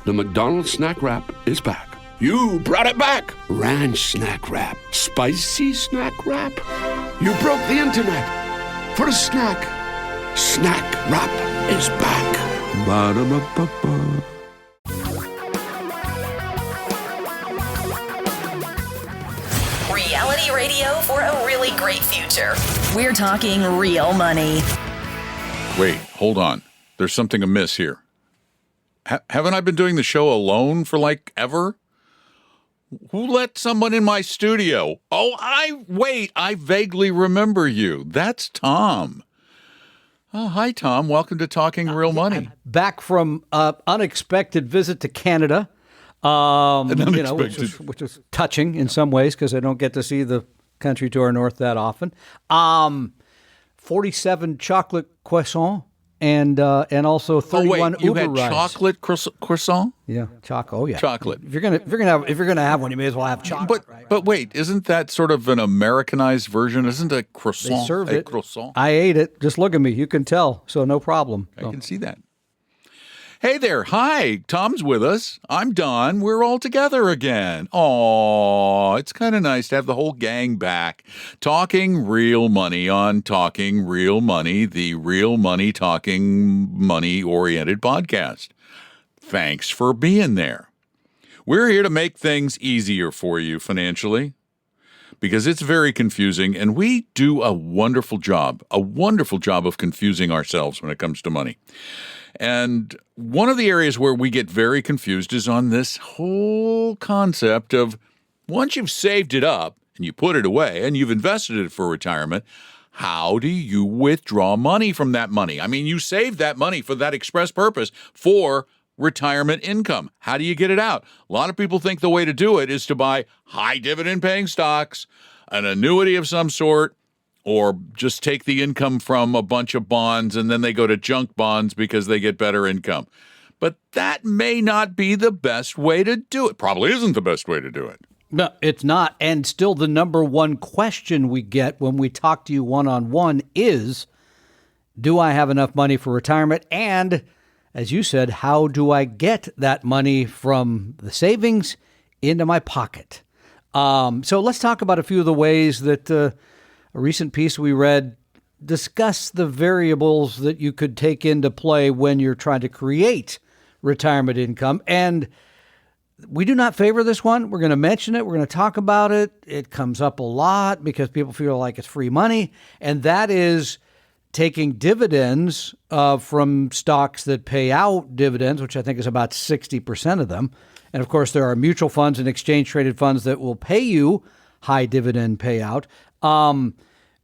The McDonald's snack wrap is back. You brought it back. Ranch snack wrap. Spicy snack wrap. You broke the internet for a snack. Snack wrap is back. Ba-da-ba-ba-ba. Reality radio for a really great future. We're talking real money. Wait, hold on. There's something amiss here. Haven't I been doing the show alone for like ever? Who let someone in my studio? Oh, I vaguely remember you. That's Tom. Oh, hi, Tom. Welcome to Talking Real Money. I'm back from unexpected visit to Canada, which is touching in some ways because I don't get to see the country to our north that often. 47 chocolate croissant. And also 31 you Uber had rides. Chocolate croissant? Yeah, chocolate. Oh yeah, chocolate. If you're gonna have one, you may as well have chocolate. But wait, isn't that sort of an Americanized version? Isn't a croissant They served it. Croissant? I ate it. Just look at me. You can tell. So no problem. I can see that. Hey there. Hi. Tom's with us. I'm Don. We're all together again. Aw, it's kind of nice to have the whole gang back. Talking real money on Talking Real Money, the real money talking money-oriented podcast. Thanks for being there. We're here to make things easier for you financially because it's very confusing, and we do a wonderful job of confusing ourselves when it comes to money. And one of the areas where we get very confused is on this whole concept of once you've saved it up and you put it away and you've invested it for retirement, how do you withdraw money from that money? I mean, you saved that money for that express purpose for retirement income. How do you get it out? A lot of people think the way to do it is to buy high dividend paying stocks, an annuity of some sort, or just take the income from a bunch of bonds and then they go to junk bonds because they get better income. But that may not be the best way to do it. Probably isn't the best way to do it. No, it's not. And still the number one question we get when we talk to you one-on-one is, do I have enough money for retirement? And as you said, how do I get that money from the savings into my pocket? So let's talk about a few of the ways that a recent piece we read discuss the variables that you could take into play when you're trying to create retirement income. And we do not favor this one. We're going to mention it. We're going to talk about it. It comes up a lot because people feel like it's free money. And that is taking dividends from stocks that pay out dividends, which I think is about 60% of them. And of course, there are mutual funds and exchange traded funds that will pay you high dividend payout.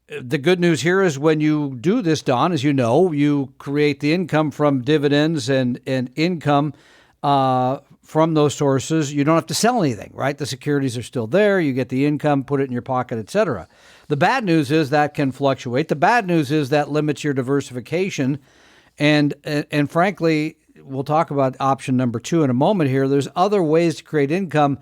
The good news here is when you do this, Don, as you know, you create the income from dividends and income from those sources. You don't have to sell anything, right? The securities are still there. You get the income, put it in your pocket, et cetera. The bad news is that can fluctuate. The bad news is that limits your diversification. And frankly, we'll talk about option number 2 in a moment here. There's other ways to create income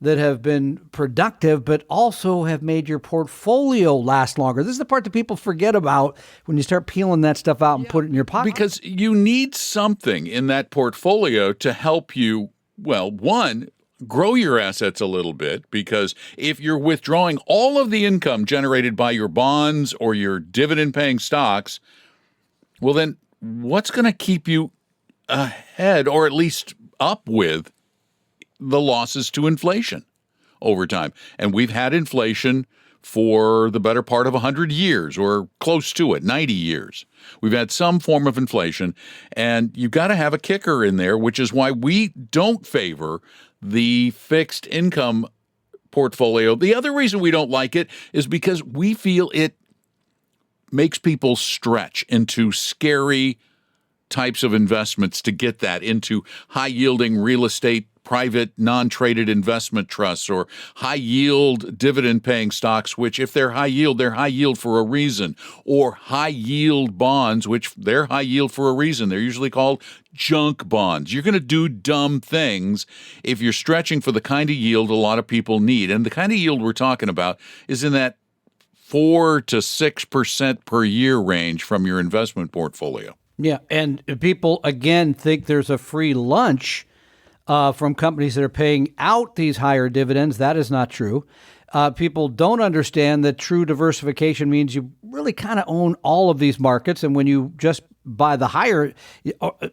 that have been productive, but also have made your portfolio last longer. This is the part that people forget about when you start peeling that stuff out and put it in your pocket. Because you need something in that portfolio to help you, well, one, grow your assets a little bit, because if you're withdrawing all of the income generated by your bonds or your dividend-paying stocks, well, then what's going to keep you ahead or at least up with the losses to inflation over time? And we've had inflation for the better part of 100 years or close to it, 90 years. We've had some form of inflation, and you've got to have a kicker in there, which is why we don't favor the fixed income portfolio. The other reason we don't like it is because we feel it makes people stretch into scary types of investments to get that into high-yielding real estate, private non-traded investment trusts, or high-yield dividend-paying stocks, which if they're high yield for a reason, or high-yield bonds, which they're high yield for a reason. They're usually called junk bonds. You're going to do dumb things if you're stretching for the kind of yield a lot of people need. And the kind of yield we're talking about is in that 4 to 6% per year range from your investment portfolio. Yeah, and people, again, think there's a free lunch from companies that are paying out these higher dividends. That is not true. People don't understand that true diversification means you really kind of own all of these markets. And when you just buy the higher,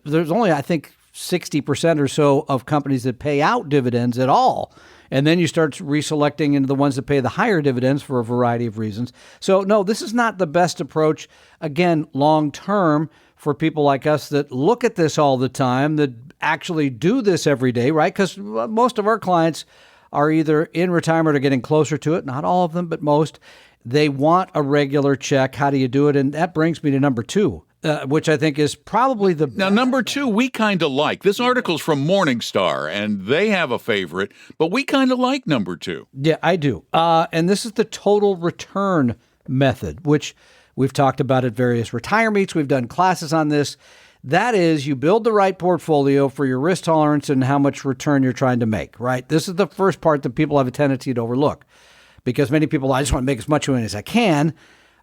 there's only, I think, 60% or so of companies that pay out dividends at all. And then you start reselecting into the ones that pay the higher dividends for a variety of reasons. So, no, this is not the best approach, again, long term for people like us that look at this all the time, that actually do this every day, right? Because most of our clients are either in retirement or getting closer to it. Not all of them, but most. They want a regular check. How do you do it? And that brings me to number two, which I think is probably the best. Now, number two, we kind of like. This article's from Morningstar, and they have a favorite, but we kind of like number two. Yeah, I do. And this is the total return method, which we've talked about at various retire meets. We've done classes on this. That is, you build the right portfolio for your risk tolerance and how much return you're trying to make, right? This is the first part that people have a tendency to overlook because many people, I just want to make as much money as I can.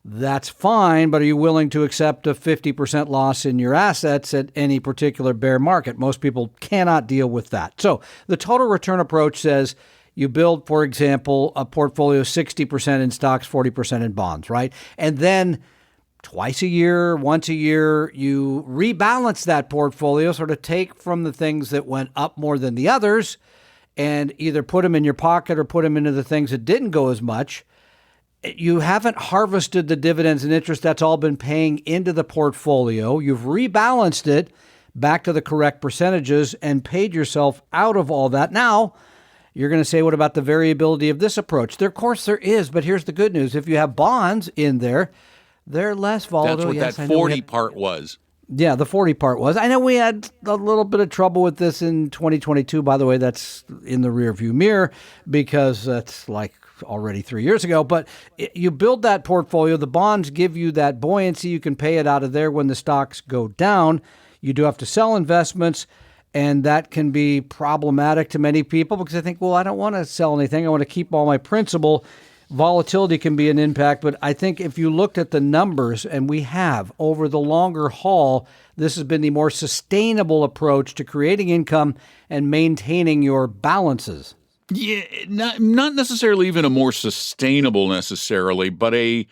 That's fine, but are you willing to accept a 50% loss in your assets at any particular bear market? Most people cannot deal with that. So the total return approach says you build, for example, a portfolio 60% in stocks, 40% in bonds, right? And then twice a year, once a year, you rebalance that portfolio, sort of take from the things that went up more than the others and either put them in your pocket or put them into the things that didn't go as much. You haven't harvested the dividends and interest that's all been paying into the portfolio. You've rebalanced it back to the correct percentages and paid yourself out of all that. Now, you're going to say, what about the variability of this approach? Of course there is, but here's the good news. If you have bonds in there, they're less volatile. That's what that 40 part was. Yeah, the 40 part was. I know we had a little bit of trouble with this in 2022. By the way, that's in the rearview mirror because that's like already 3 years ago. But you build that portfolio. The bonds give you that buoyancy. You can pay it out of there when the stocks go down. You do have to sell investments, and that can be problematic to many people because they think, well, I don't want to sell anything. I want to keep all my principal. Volatility can be an impact, but I think if you looked at the numbers, and we have, over the longer haul, this has been the more sustainable approach to creating income and maintaining your balances. Yeah, not necessarily even a more sustainable necessarily, but a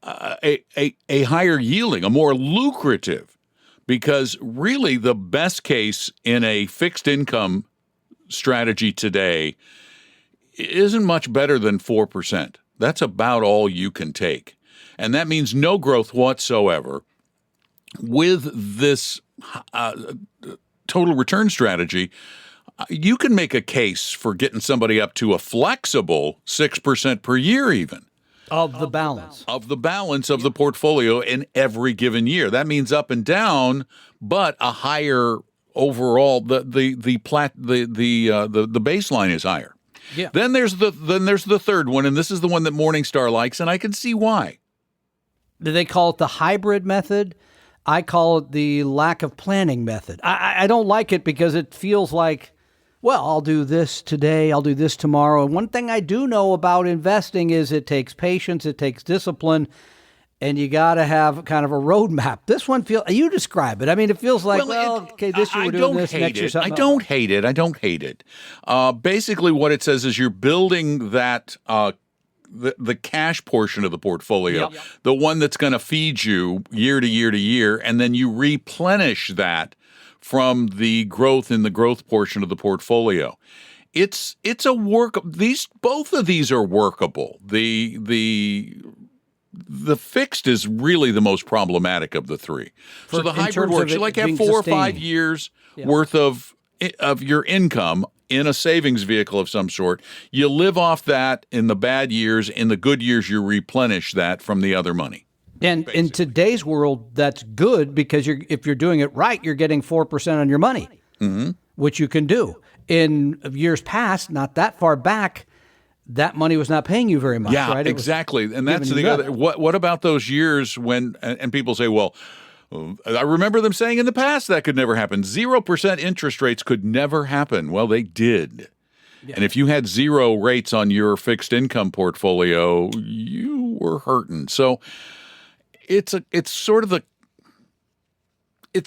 higher yielding, a more lucrative, because really the best case in a fixed income strategy today isn't much better than 4%. That's about all you can take. And that means no growth whatsoever. With this total return strategy, you can make a case for getting somebody up to a flexible 6% per year even. Of the balance. Of the balance of the portfolio in every given year. That means up and down, but a higher overall, the baseline is higher. Yeah. Then there's the third one, and this is the one that Morningstar likes, and I can see why. Do they call it the hybrid method? I call it the lack of planning method. I don't like it because it feels like, well, I'll do this today, I'll do this tomorrow. And one thing I do know about investing is it takes patience, it takes discipline, and you got to have kind of a roadmap. This one feels, you describe it. I mean, it feels like, okay, this year we're doing this, next year something else. I don't hate it. Basically, what it says is you're building that the cash portion of the portfolio, the one that's going to feed you year to year to year, and then you replenish that from the growth in the growth portion of the portfolio. It's a both of these are workable. The fixed is really the most problematic of the three. So the hybrid works. You like have 4 or 5 years worth of your income in a savings vehicle of some sort. You live off that in the bad years. In the good years, you replenish that from the other money. And basically, in today's world, that's good because if you're doing it right, you're getting 4% on your money, which you can do. In years past, not that far back, that money was not paying you very much, right? Exactly. And that's the other. What about those years when, and people say, well, I remember them saying in the past that could never happen. 0% interest rates could never happen. Well, they did. Yeah. And if you had zero rates on your fixed income portfolio, you were hurting. So it's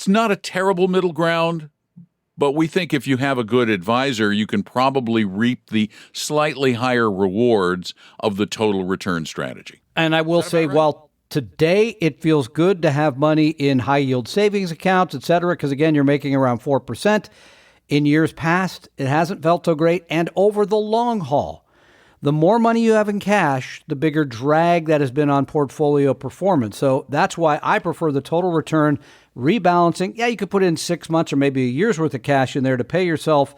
not a terrible middle ground, But we think if you have a good advisor, you can probably reap the slightly higher rewards of the total return strategy. And I will say, while today it feels good to have money in high-yield savings accounts, et cetera, because, again, you're making around 4%. In years past, it hasn't felt so great. And over the long haul, the more money you have in cash, the bigger drag that has been on portfolio performance. So that's why I prefer the total return rebalancing. Yeah, you could put in 6 months or maybe a year's worth of cash in there to pay yourself.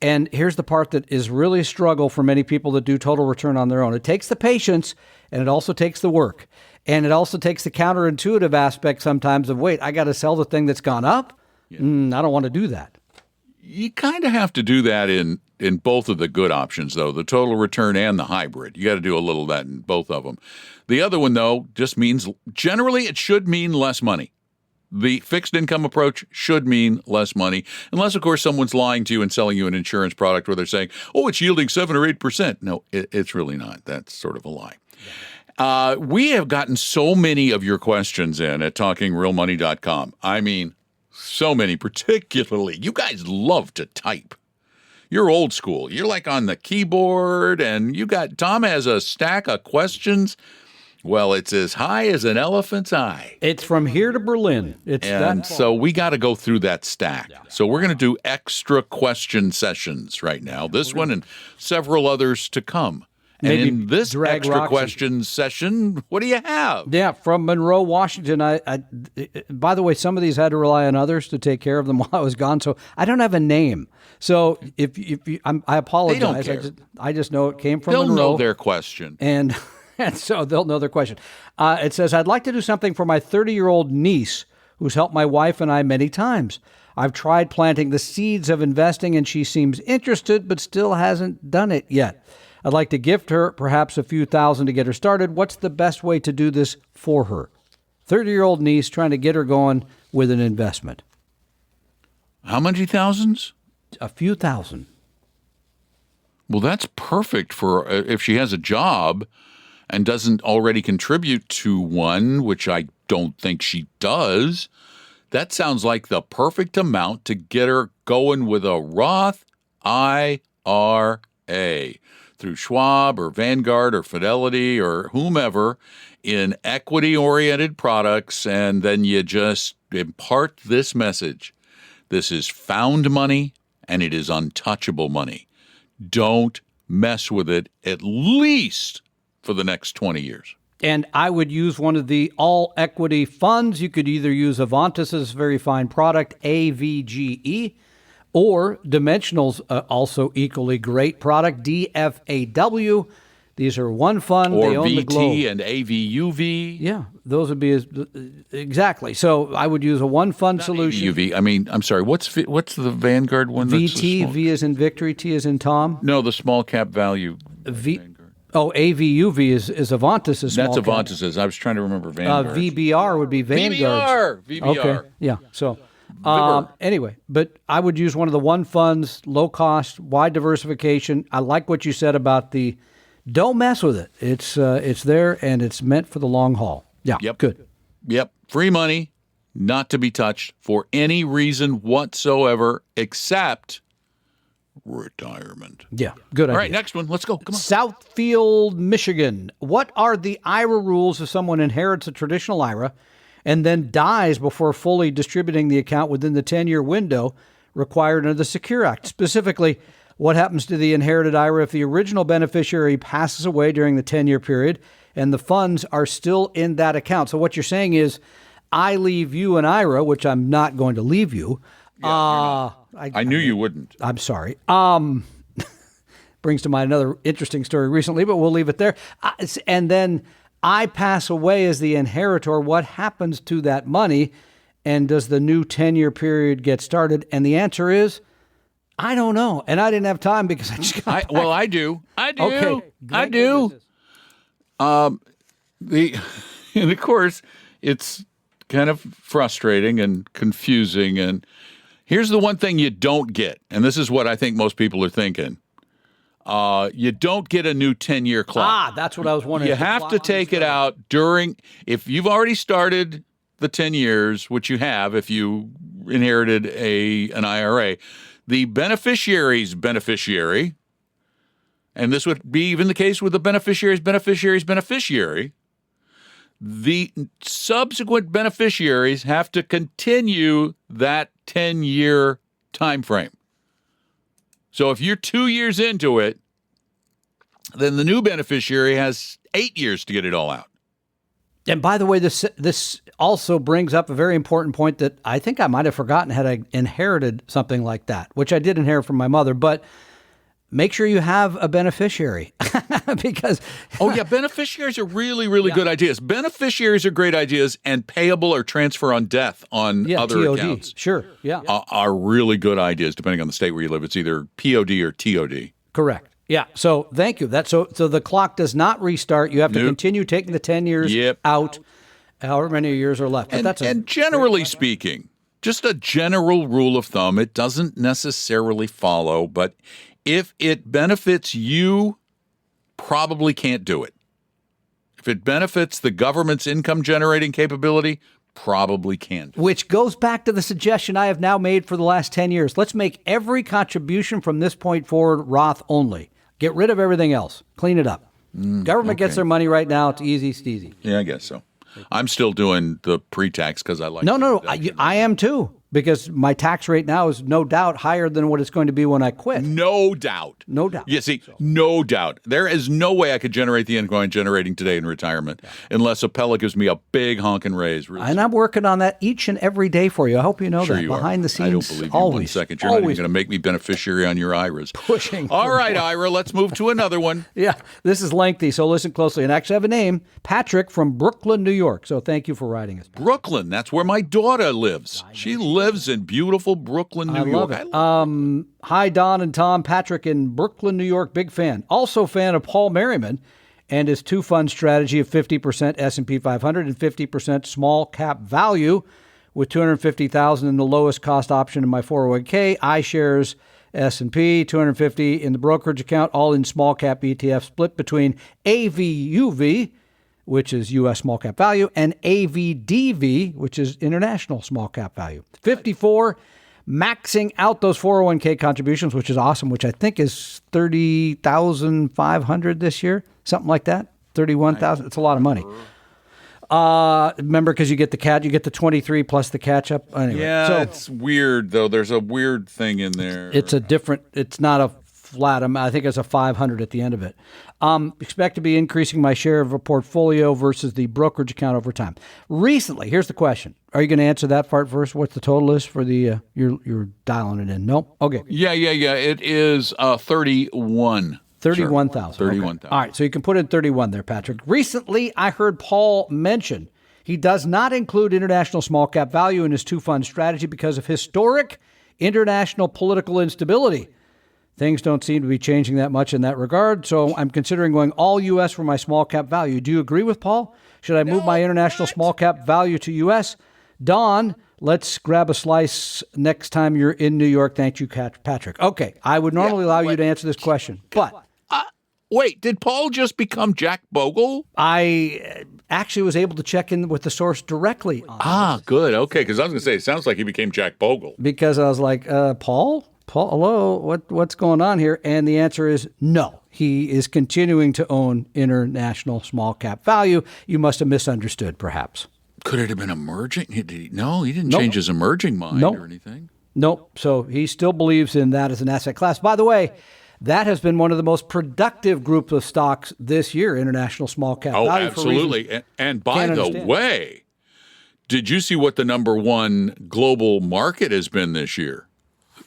And here's the part that is really a struggle for many people that do total return on their own. It takes the patience, and it also takes the work. And it also takes the counterintuitive aspect sometimes of, wait, I got to sell the thing that's gone up? I don't want to do that. You kind of have to do that in both of the good options, though, the total return and the hybrid. You got to do a little of that in both of them. The other one, though, just means generally it should mean less money. The fixed income approach should mean less money, unless, of course, someone's lying to you and selling you an insurance product where they're saying, oh, it's yielding 7 or 8%. No, it's really not. That's sort of a lie. We have gotten so many of your questions in at talkingrealmoney.com. I mean, so many, particularly. You guys love to type. You're old school. You're like on the keyboard, and Tom has a stack of questions. Well, it's as high as an elephant's eye. It's from here to Berlin. So we got to go through that stack. Yeah. So we're going to do extra question sessions right now. This one and several others to come. And in this extra question session, what do you have? Yeah, from Monroe, Washington. By the way, some of these had to rely on others to take care of them while I was gone, so I don't have a name. So if you, I apologize. They don't care. I just know it came from They'll Monroe. Know their question. And so they'll know their question. It says, I'd like to do something for my 30-year-old niece who's helped my wife and I many times. I've tried planting the seeds of investing, and she seems interested, but still hasn't done it yet. I'd like to gift her perhaps a few thousand to get her started. What's the best way to do this for her? 30-year-old niece trying to get her going with an investment. How many thousands? A few thousand. Well, that's perfect for if she has a job and doesn't already contribute to one, which I don't think she does. That sounds like the perfect amount to get her going with a Roth IRA. Through Schwab or Vanguard or Fidelity or whomever in equity-oriented products, and then you just impart this message. This is found money, and it is untouchable money. Don't mess with it, at least for the next 20 years. And I would use one of the all-equity funds. You could either use Avantis' very fine product, AVGE, or Dimensional's also equally great product, DFAW. These are one fund. Or they own VT the globe. and AVUV. Yeah, those would be exactly. So I would use a one-fund solution. AVUV. I mean, I'm sorry. What's the Vanguard one? VT, V is in Victory, T is in Tom. No, the small cap value. AVUV is Avantis' small That's cap. Avantis'. I was trying to remember Vanguard. VBR would be Vanguard. VBR. Okay. Yeah. So. Anyway, but I would use one of the one funds, low cost, wide diversification. I like what you said about the don't mess with it. It's there and it's meant for the long haul. Yeah. Yep. Good. Yep. Free money, not to be touched for any reason whatsoever except retirement. Yeah. Good idea. All right, next one. Let's go. Come on. Southfield, Michigan. What are the IRA rules if someone inherits a traditional IRA and then dies before fully distributing the account within the 10-year window required under the Secure Act? Specifically, what happens to the inherited IRA if the original beneficiary passes away during the 10-year period and the funds are still in that account? So what you're saying is, I leave you an IRA, which I'm not going to leave you. Yeah, I knew you wouldn't. I'm sorry. Brings to mind another interesting story recently, but we'll leave it there. And then I pass away as the inheritor. What happens to that money? And does the new 10-year period get started? And the answer is, I don't know. And I didn't have time because I just got back. Well, I do. Okay. I do. And of course, it's kind of frustrating and confusing. And here's the one thing you don't get. And this is what I think most people are thinking. You don't get a new 10-year clock. That's what I was wondering. You have to take it out if you've already started the 10 years, which you have if you inherited an IRA, the beneficiary's beneficiary, and this would be even the case with the beneficiary's beneficiary, the subsequent beneficiaries have to continue that 10-year time frame. So if you're 2 years into it, then the new beneficiary has 8 years to get it all out. And by the way, this also brings up a very important point that I think I might have forgotten had I inherited something like that, which I did inherit from my mother. But make sure you have a beneficiary because... beneficiaries are really good ideas. Beneficiaries are great ideas, and payable or transfer on death on other TOD. accounts. Sure, are really good ideas, depending on the state where you live. It's either POD or TOD. Correct. Yeah. So thank you. So the clock does not restart. You have to continue taking the 10 years out, however many years are left. But and generally speaking, just a general rule of thumb, it doesn't necessarily follow, but if it benefits you, probably can't do it. If it benefits the government's income generating capability, probably can do it. Which goes back to the suggestion I have now made for the last 10 years. Let's make every contribution from this point forward Roth only. Get rid of everything else. Clean it up. Government gets their money right now. It's easy, steezy. Yeah, I guess so. I'm still doing the pre-tax because I like No. I am too. Because my tax rate now is no doubt higher than what it's going to be when I quit. No doubt. No doubt. You see, no doubt. There is no way I could generate the income I'm generating today in retirement unless Appella gives me a big honking raise. Really. And I'm working on that each and every day for you. I hope you know Sure that. You Behind are. the scenes, I don't believe you always. 1 second. You're not even going to make me beneficiary on your IRAs. Pushing. All right, Ira, let's move to another one. Yeah, this is lengthy, so listen closely. And actually, I have a name, Patrick from Brooklyn, New York. So thank you for writing us. Brooklyn, that's where my daughter lives. She lives in beautiful Brooklyn, New York. I love it. Hi, Don and Tom. Patrick in Brooklyn, New York. Big fan. Also fan of Paul Merriman and his two-fund strategy of 50% S&P 500 and 50% small cap value with $250,000 in the lowest cost option in my 401k, iShares S&P, $250 in the brokerage account, all in small cap ETF split between AVUV, which is U.S. small cap value, and AVDV, which is international small cap value. 54, maxing out those 401k contributions, which is awesome, which I think is $30,500 this year, something like that. 31,000. It's a lot of money. Remember, because you get the 23 plus the catch up. Anyway, Yeah, so it's weird though. There's a weird thing in there. it's not a flat amount. I think it's a 500 at the end of it. Expect to be increasing my share of a portfolio versus the brokerage account over time. Recently, here's the question. Are you going to answer that part first? What's the total is for the, you're dialing it in. Nope. Okay. Yeah. It is 31. 31,000. 31,000. Okay. All right. So you can put in 31 there, Patrick. Recently, I heard Paul mention he does not include international small cap value in his two-fund strategy because of historic international political instability. Things don't seem to be changing that much in that regard, so I'm considering going all U.S. for my small cap value. Do you agree with Paul? Should I move my international small cap value to U.S.? Don, let's grab a slice next time you're in New York. Thank you, Patrick. Okay, I would normally allow you to answer this question, but... Wait, did Paul just become Jack Bogle? I actually was able to check in with the source directly on this. Good. Okay, because I was going to say, it sounds like he became Jack Bogle. Because I was like, Paul, hello, what's going on here? And the answer is no. He is continuing to own international small cap value. You must have misunderstood, perhaps. Could it have been emerging? He didn't change his emerging mind or anything. Nope. So he still believes in that as an asset class. By the way, that has been one of the most productive groups of stocks this year, international small cap value. Oh, absolutely. And by the way, did you see what the number one global market has been this year?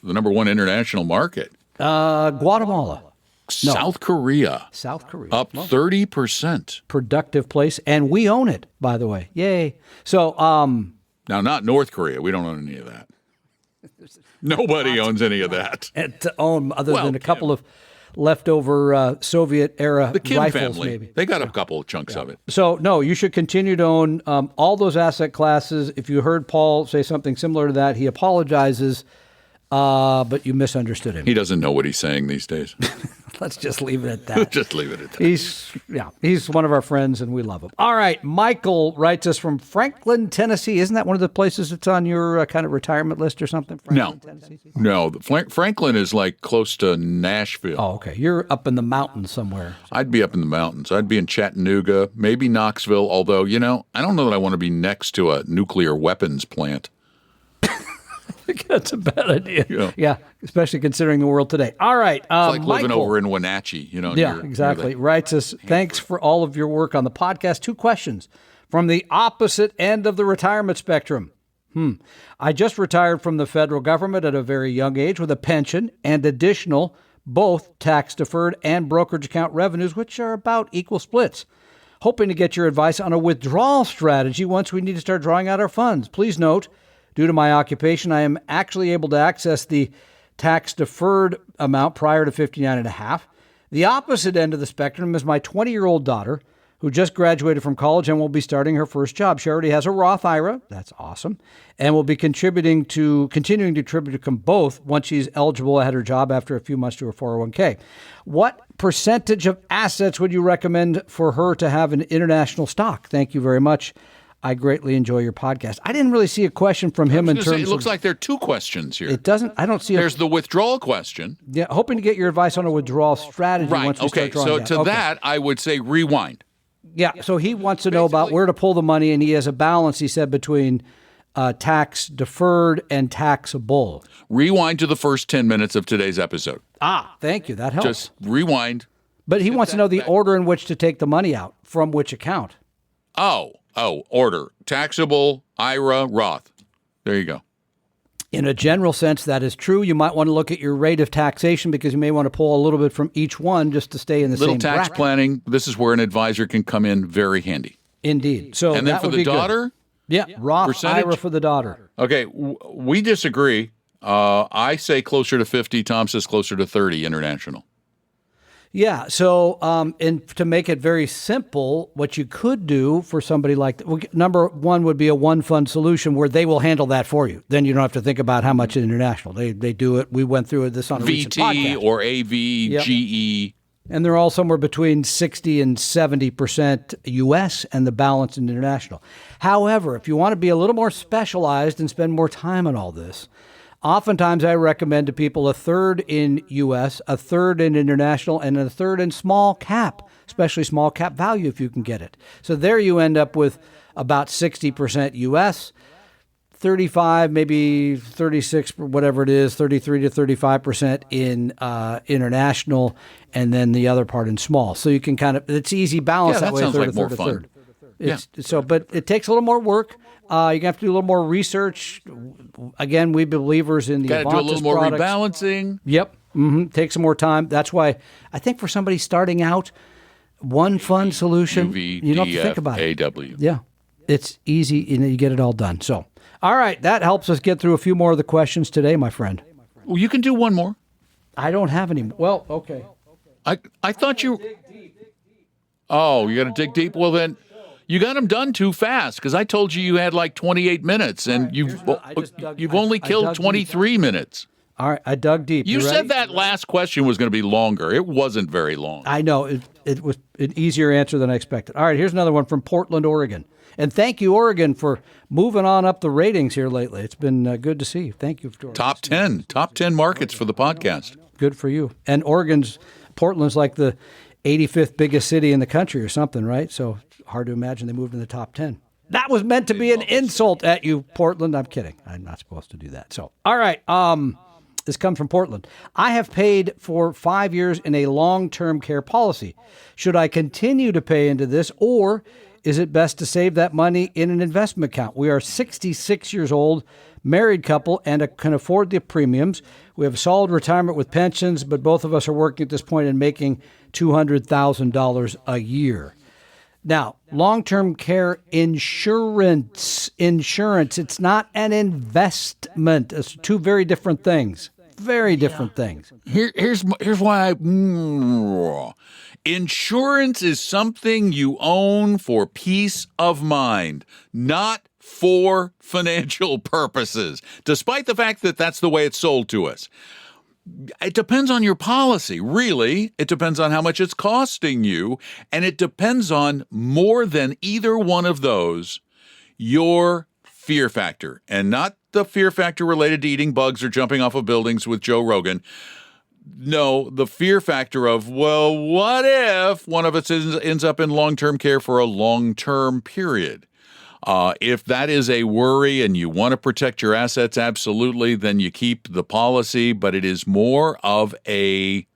The number one international market? Guatemala. South Korea. South Korea. Up 30%. Productive place. And we own it, by the way. Yay. So, now, not North Korea. We don't own any of that. Nobody owns any of that. And to own, other than a couple of leftover Soviet-era the Kim rifles, family, maybe. They got a couple of chunks of it. So, no, you should continue to own all those asset classes. If you heard Paul say something similar to that, he apologizes, but you misunderstood him. He doesn't know what he's saying these days. Let's just leave it at that. Just leave it at that. He's one of our friends, and we love him. All right, Michael writes us from Franklin, Tennessee. Isn't that one of the places that's on your kind of retirement list or something? Franklin, Tennessee? No. Franklin is like close to Nashville. Oh, okay. You're up in the mountains somewhere. I'd be up in the mountains. I'd be in Chattanooga, maybe Knoxville, although, I don't know that I want to be next to a nuclear weapons plant. I think that's a bad idea. Yeah, especially considering the world today. All right. It's like living Michael, over in Wenatchee. Yeah, exactly. Writes us, thanks for all of your work on the podcast. 2 questions from the opposite end of the retirement spectrum. I just retired from the federal government at a very young age with a pension and additional both tax-deferred and brokerage account revenues, which are about equal splits. Hoping to get your advice on a withdrawal strategy once we need to start drawing out our funds. Please note, due to my occupation, I am actually able to access the tax-deferred amount prior to 59 and a half. The opposite end of the spectrum is my 20-year-old daughter, who just graduated from college and will be starting her first job. She already has a Roth IRA. That's awesome. And will be continuing to contribute to both once she's eligible at her job after a few months to her 401k. What percentage of assets would you recommend for her to have in international stock? Thank you very much. I greatly enjoy your podcast. I didn't really see a question from him in terms of... It looks like there are 2 questions here. It doesn't... I don't see... There's the withdrawal question. Yeah, hoping to get your advice on a withdrawal strategy once we start drawing out. So that, I would say rewind. Yeah, so he wants to know about where to pull the money, and he has a balance, he said, between tax-deferred and taxable. Rewind to the first 10 minutes of today's episode. Thank you. That helps. Just rewind. But he wants to know the order in which to take the money out, from which account. Order. Taxable, IRA, Roth. There you go. In a general sense, that is true. You might want to look at your rate of taxation because you may want to pull a little bit from each one just to stay in the same bracket. Little tax planning. This is where an advisor can come in very handy. Indeed. So and then for the daughter? Yeah, Roth percentage? IRA for the daughter. Okay, we disagree. I say closer to 50. Tom says closer to 30 international. Yeah, so and to make it very simple, what you could do for somebody like number one would be a one-fund solution where they will handle that for you. Then you don't have to think about how much in international. They do it. We went through this on a recent podcast. VT or AV, GE. And they're all somewhere between 60 and 70% U.S. and the balance in international. However, if you want to be a little more specialized and spend more time on all this, oftentimes I recommend to people a third in U.S., a third in international, and a third in small cap, especially small cap value if you can get it. So there you end up with about 60% U.S., 35, maybe 36, whatever it is, 33 to 35% in international, and then the other part in small. So you can kind of, it's easy balance that way. Sounds like a fun. So, but it takes a little more work. You have to do a little more research. Again, we believers in the Got to do a little more products. rebalancing. Yep. Take some more time. That's why I think for somebody starting out, one fund solution, you don't have to think about it. AW. Yeah. It's easy. You get it all done. So, all right. That helps us get through a few more of the questions today, my friend. Well, you can do one more. I don't have any. Well, okay. I thought you... Oh, you got to dig deep? Well, then... You got them done too fast because I told you had like 28 minutes and you've only killed 23 minutes. All right, I dug deep. You said that last question was going to be longer. It wasn't very long. I know. It was an easier answer than I expected. All right, here's another one from Portland, Oregon. And thank you, Oregon, for moving on up the ratings here lately. It's been good to see you. Thank you. Top 10 markets for the podcast. Good for you. And Portland's like the 85th biggest city in the country or something, right? So hard to imagine they moved in the top 10. That was meant to be an insult at you, Portland. I'm kidding. I'm not supposed to do that. So, all right. This comes from Portland. I have paid for 5 years in a long-term care policy. Should I continue to pay into this, or is it best to save that money in an investment account? We are 66 years old, married couple, and can afford the premiums. We have a solid retirement with pensions, but both of us are working at this point and making $200,000 a year. Now, long-term care insurance, it's not an investment. It's two very different things. Very different things. Here's why insurance is something you own for peace of mind, not for financial purposes, despite the fact that that's the way it's sold to us. It depends on your policy, really. It depends on how much it's costing you, and it depends on more than either one of those, your fear factor, and not the fear factor related to eating bugs or jumping off of buildings with Joe Rogan. No, the fear factor of, well, what if one of us ends up in long-term care for a long-term period? If that is a worry and you want to protect your assets, absolutely, then you keep the policy. But it is more of it's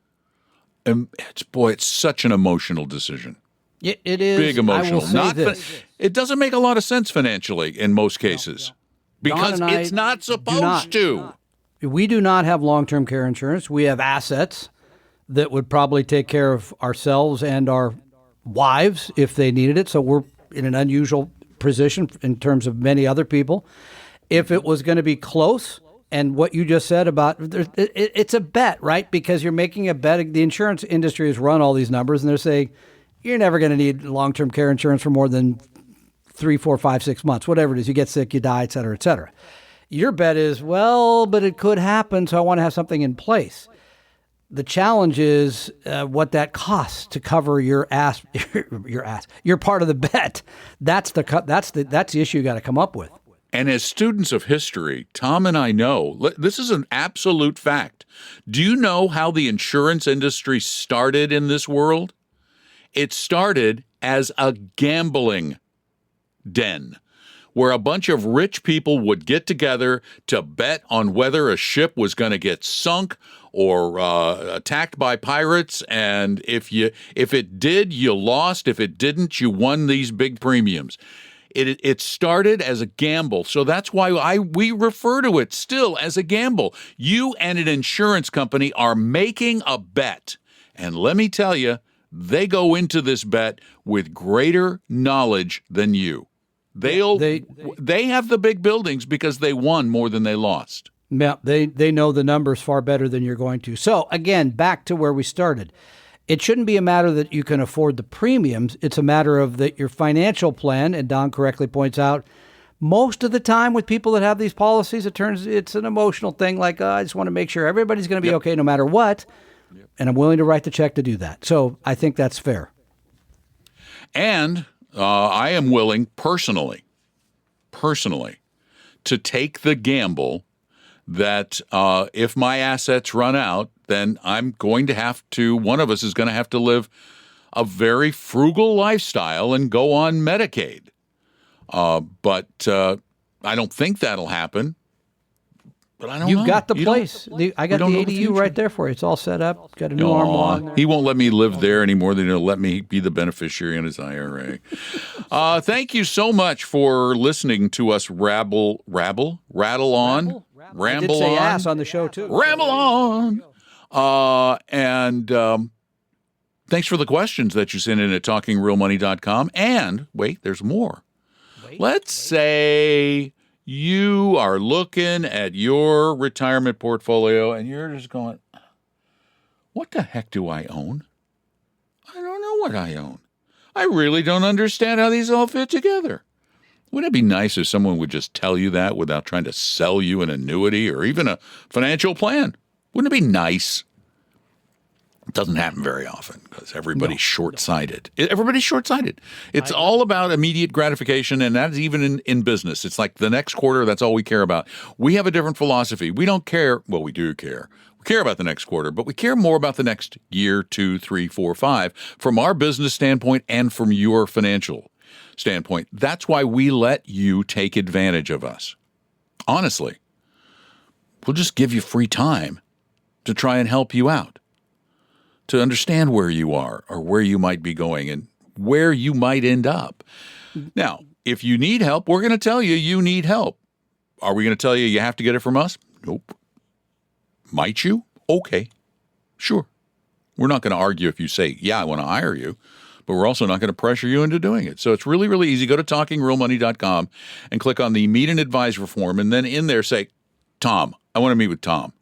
such an emotional decision. It is. Big emotional. I will say this. It doesn't make a lot of sense financially in most cases because it's not supposed to. We do not have long-term care insurance. We have assets that would probably take care of ourselves and our wives if they needed it. So we're in an unusual position in terms of many other people. If it was going to be close, and what you just said about it's a bet, right? Because you're making a bet. The insurance industry has run all these numbers, and they're saying you're never going to need long-term care insurance for more than 3, 4, 5, 6 months, whatever it is. You get sick, you die, et cetera, et cetera. Your bet is, well, but it could happen, so I want to have something in place. The challenge is what that costs to cover your ass. You're part of the bet. That's the issue you got to come up with. And as students of history, Tom and I know this is an absolute fact. Do you know how the insurance industry started in this world? It started as a gambling den, where a bunch of rich people would get together to bet on whether a ship was going to get sunk or attacked by pirates. And if it did, you lost. If it didn't, you won these big premiums. It started as a gamble. So that's why we refer to it still as a gamble. You and an insurance company are making a bet. And let me tell you, they go into this bet with greater knowledge than you. They have the big buildings because they won more than they lost. Yeah, they know the numbers far better than you're going to. So again, back to where we started. It shouldn't be a matter that you can afford the premiums. It's a matter of that your financial plan, and Don correctly points out, most of the time with people that have these policies, it's an emotional thing. Like, I just want to make sure everybody's going to be okay no matter what. And I'm willing to write the check to do that. So I think that's fair. And I am willing personally, to take the gamble that if my assets run out, then I'm going to have to, one of us is going to have to live a very frugal lifestyle and go on Medicaid. But I don't think that'll happen. But I don't know. You've got the place. I got the ADU right there for you. It's all set up. Got a new armoire. He won't let me live there anymore than he'll let me be the beneficiary in his IRA. Thank you so much for listening to us rattle on. I did say ass on the show, too. Ramble on. And thanks for the questions that you sent in at talkingrealmoney.com. And wait, there's more. Let's say you are looking at your retirement portfolio and you're just going, what the heck do I own? I don't know what I own. I really don't understand how these all fit together. Wouldn't it be nice if someone would just tell you that without trying to sell you an annuity or even a financial plan? Wouldn't it be nice? It doesn't happen very often because everybody's short-sighted. Everybody's short-sighted. It's all about immediate gratification, and that's even in business. It's like the next quarter, that's all we care about. We have a different philosophy. We don't care. Well, we do care. We care about the next quarter, but we care more about the next year, 2, 3, 4, 5, from our business standpoint and from your financial standpoint. That's why we let you take advantage of us. Honestly, we'll just give you free time to try and help you out, to understand where you are or where you might be going and where you might end up. Now, if you need help, we're going to tell you need help. Are we going to tell you have to get it from us? Nope. Might you? Okay. Sure. We're not going to argue if you say, I want to hire you, but we're also not going to pressure you into doing it. So it's really, really easy. Go to talkingrealmoney.com and click on the Meet and Advisor form, and then in there say, Tom, I want to meet with Tom,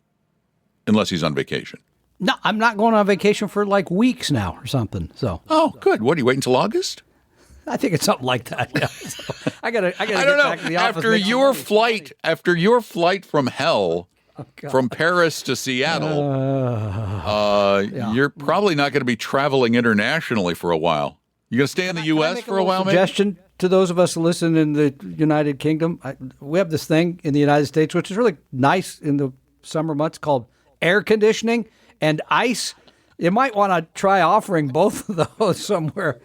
unless he's on vacation. No, I'm not going on vacation for like weeks now or something. So. Oh, good. What, are you waiting until August? I think it's something like that. Yeah. So I gotta get back to the office. After your flight from hell, from Paris to Seattle, you're probably not going to be traveling internationally for a while. You going to stay in the U.S. for a while, maybe? Suggestion to those of us who listen in the United Kingdom. We have this thing in the United States, which is really nice in the summer months, called air conditioning and ice. You might want to try offering both of those somewhere.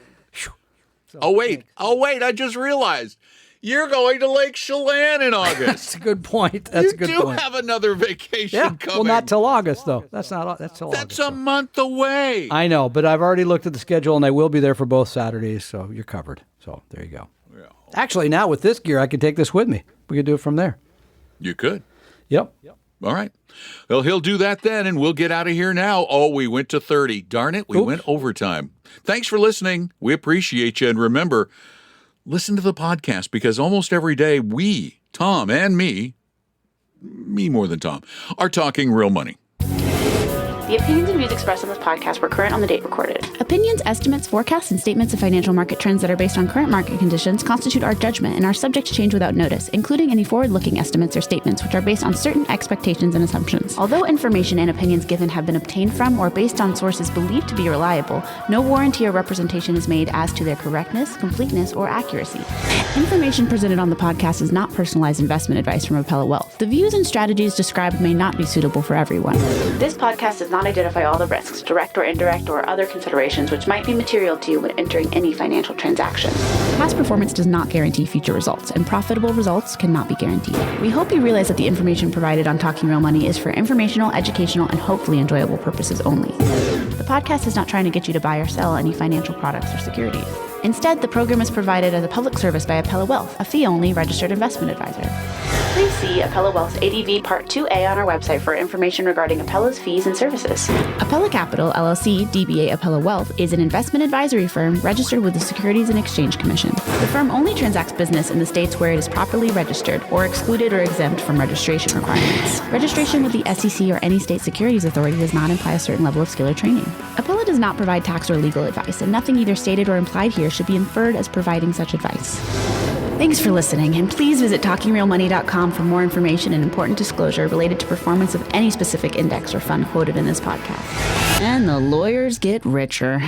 Oh, wait. I just realized. You're going to Lake Chelan in August. That's a good point. That's a good point. You do have another vacation coming. Well, not till August, though. That's till That's August. a month away. I know, but I've already looked at the schedule, and I will be there for both Saturdays, so you're covered. So there you go. Yeah. Actually, now with this gear, I can take this with me. We could do it from there. You could. Yep. All right. Well, he'll do that then, and we'll get out of here now. Oh, we went to 30. Darn it, we went overtime. Thanks for listening. We appreciate you. And remember, listen to the podcast, because almost every day we, Tom and me more than Tom, are talking real money. The opinions and views expressed on this podcast were current on the date recorded. Opinions, estimates, forecasts, and statements of financial market trends that are based on current market conditions constitute our judgment and are subject to change without notice, including any forward-looking estimates or statements which are based on certain expectations and assumptions. Although information and opinions given have been obtained from or based on sources believed to be reliable, no warranty or representation is made as to their correctness, completeness, or accuracy. Information presented on the podcast is not personalized investment advice from Appella Wealth. The views and strategies described may not be suitable for everyone. This podcast does not identify all the risks, direct or indirect, or other considerations which might be material to you when entering any financial transaction. Past performance does not guarantee future results, and profitable results cannot be guaranteed. We hope you realize that the information provided on Talking Real Money is for informational, educational, and hopefully enjoyable purposes only. The podcast is not trying to get you to buy or sell any financial products or securities. Instead, the program is provided as a public service by Appella Wealth, a fee-only registered investment advisor. Please see Appella Wealth's ADV Part 2A on our website for information regarding Appella's fees and services. Appella Capital, LLC, DBA Appella Wealth, is an investment advisory firm registered with the Securities and Exchange Commission. The firm only transacts business in the states where it is properly registered or excluded or exempt from registration requirements. Registration with the SEC or any state securities authority does not imply a certain level of skill or training. Appella does not provide tax or legal advice, and nothing either stated or implied here should be inferred as providing such advice. Thanks for listening, and please visit TalkingRealMoney.com for more information and important disclosure related to performance of any specific index or fund quoted in this podcast. And the lawyers get richer.